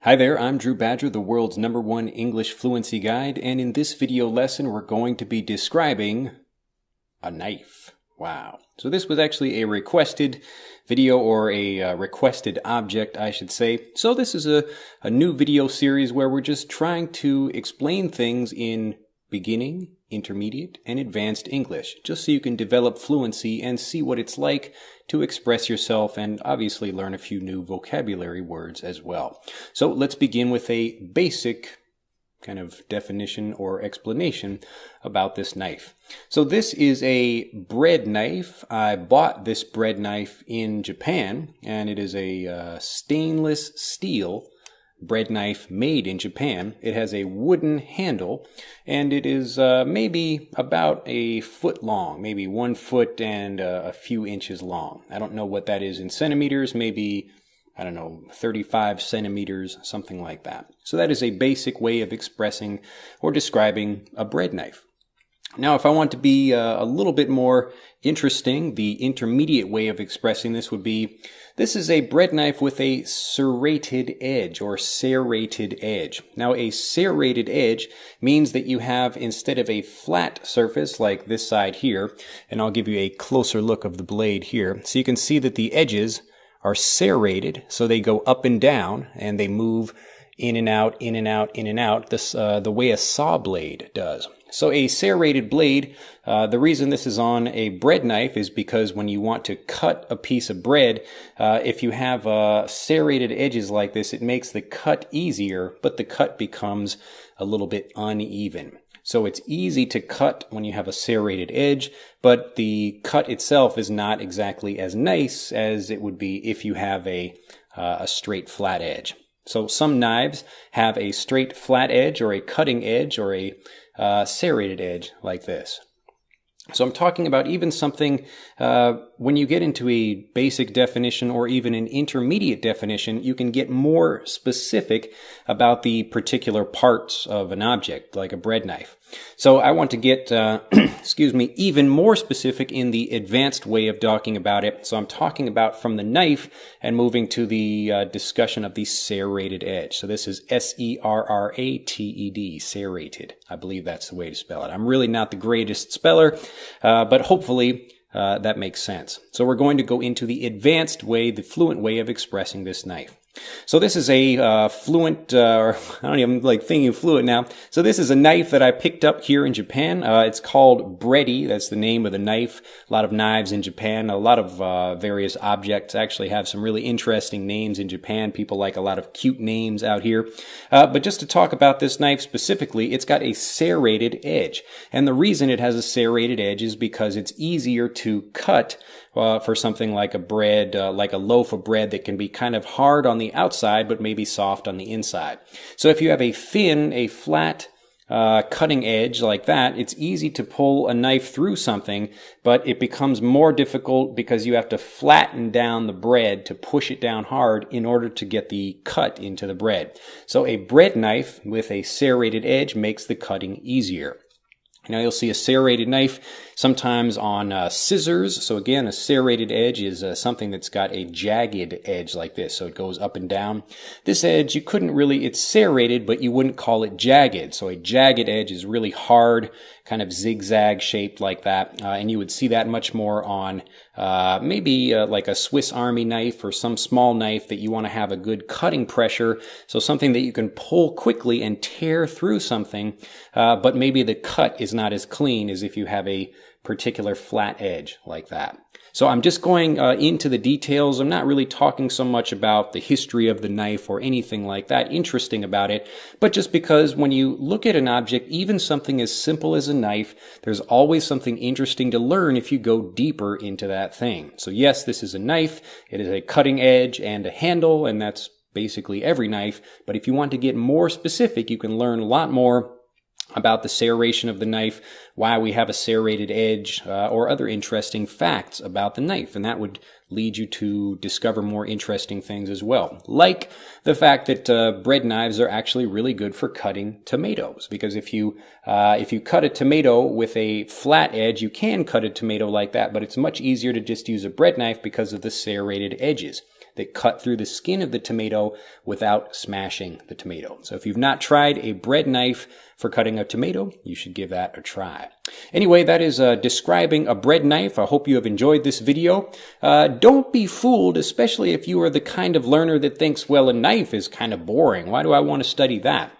Hi there, I'm Drew Badger, the world's #1 English fluency guide, and in this video lesson we're going to be describing a knife. Wow. So this was actually a requested video, or a requested object, I should say. So this is a new video series where we're just trying to explain things in beginning, intermediate, and advanced English, just so you can develop fluency and see what it's like to express yourself and obviously learn a few new vocabulary words as well. So let's begin with a basic kind of definition or explanation about this knife. So this is a bread knife. I bought this bread knife in Japan, and it is a stainless steel bread knife made in Japan. It has a wooden handle, and it is maybe about a foot long, maybe 1 foot and a few inches long. I don't know what that is in centimeters, maybe, I don't know, 35 centimeters, something like that. So that is a basic way of expressing or describing a bread knife. Now, if I want to be a little bit more interesting, the intermediate way of expressing this would be, this is a bread knife with a serrated edge, or serrated edge. Now, a serrated edge means that you have, instead of a flat surface like this side here, and I'll give you a closer look of the blade here, so you can see that the edges are serrated, so they go up and down, and they move in and out, in and out, in and out, the way a saw blade does. So a serrated blade, the reason this is on a bread knife is because when you want to cut a piece of bread, if you have serrated edges like this, it makes the cut easier, but the cut becomes a little bit uneven. So it's easy to cut when you have a serrated edge, but the cut itself is not exactly as nice as it would be if you have a straight flat edge. So some knives have a straight flat edge, or a cutting edge, or a serrated edge like this. So I'm talking about even something, when you get into a basic definition or even an intermediate definition, you can get more specific about the particular parts of an object, like a bread knife. So I want to get, even more specific in the advanced way of talking about it. So I'm talking about from the knife and moving to the discussion of the serrated edge. So this is S-E-R-R-A-T-E-D, serrated. I believe that's the way to spell it. I'm really not the greatest speller, but hopefully that makes sense. So we're going to go into the advanced way, the fluent way of expressing this knife. So this is a fluent, or I don't even like thinking fluent now. So this is a knife that I picked up here in Japan. It's called bready. That's the name of the knife. A lot of knives in Japan, a lot of various objects actually have some really interesting names in Japan. People like a lot of cute names out here. But just to talk about this knife specifically, it's got a serrated edge. And the reason it has a serrated edge is because it's easier to cut for something like a bread, like a loaf of bread that can be kind of hard on the outside, but maybe soft on the inside. So if you have a thin, a flat cutting edge like that, it's easy to pull a knife through something, but it becomes more difficult because you have to flatten down the bread to push it down hard in order to get the cut into the bread. So a bread knife with a serrated edge makes the cutting easier. Now you'll see a serrated knife sometimes on scissors. So again, a serrated edge is something that's got a jagged edge like this. So it goes up and down. This edge, you couldn't really, it's serrated, but you wouldn't call it jagged. So a jagged edge is really hard, kind of zigzag shaped like that. And you would see that much more on maybe like a Swiss Army knife or some small knife that you want to have a good cutting pressure. So something that you can pull quickly and tear through something, but maybe the cut is not as clean as if you have a particular flat edge like that. So I'm just going into the details. I'm not really talking so much about the history of the knife or anything like that interesting about it, but just because when you look at an object, even something as simple as a knife, there's always something interesting to learn if you go deeper into that thing. So yes, this is a knife. It is a cutting edge and a handle, and that's basically every knife. But if you want to get more specific, you can learn a lot more about the serration of the knife, why we have a serrated edge, or other interesting facts about the knife. And that would lead you to discover more interesting things as well. Like the fact that bread knives are actually really good for cutting tomatoes. Because if you cut a tomato with a flat edge, you can cut a tomato like that, but it's much easier to just use a bread knife because of the serrated edges. that cut through the skin of the tomato without smashing the tomato. So if you've not tried a bread knife for cutting a tomato, you should give that a try. Anyway, that is describing a bread knife. I hope you have enjoyed this video. Don't be fooled, especially if you are the kind of learner that thinks, well, a knife is kind of boring. Why do I want to study that?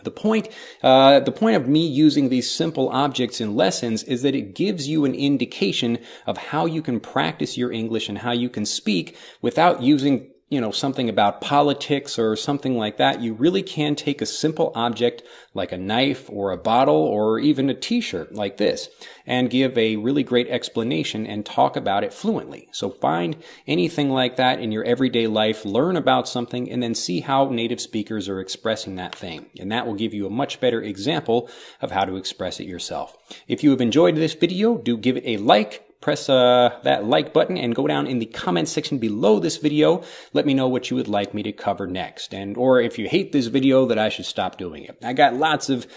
The point of me using these simple objects in lessons is that it gives you an indication of how you can practice your English and how you can speak without using, something about politics or something like that. You really can take a simple object like a knife or a bottle or even a t-shirt like this and give a really great explanation and talk about it fluently. So find anything like that in your everyday life, learn about something, and then see how native speakers are expressing that thing. And that will give you a much better example of how to express it yourself. If you have enjoyed this video, do give it a like. Press that like button and go down in the comment section below this video. Let me know what you would like me to cover next. Or if you hate this video, that I should stop doing it. I got lots of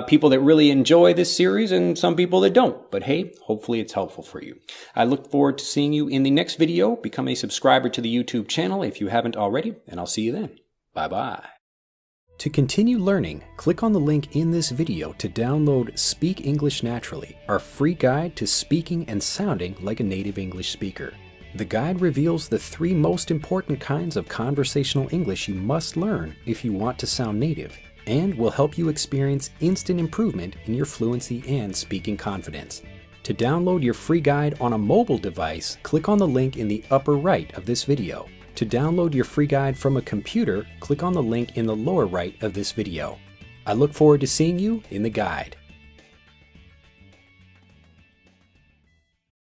people that really enjoy this series and some people that don't. But hey, hopefully it's helpful for you. I look forward to seeing you in the next video. Become a subscriber to the YouTube channel if you haven't already, and I'll see you then. Bye-bye. To continue learning, click on the link in this video to download Speak English Naturally, our free guide to speaking and sounding like a native English speaker. The guide reveals the 3 most important kinds of conversational English you must learn if you want to sound native, and will help you experience instant improvement in your fluency and speaking confidence. To download your free guide on a mobile device, click on the link in the upper right of this video. To download your free guide from a computer, click on the link in the lower right of this video. I look forward to seeing you in the guide.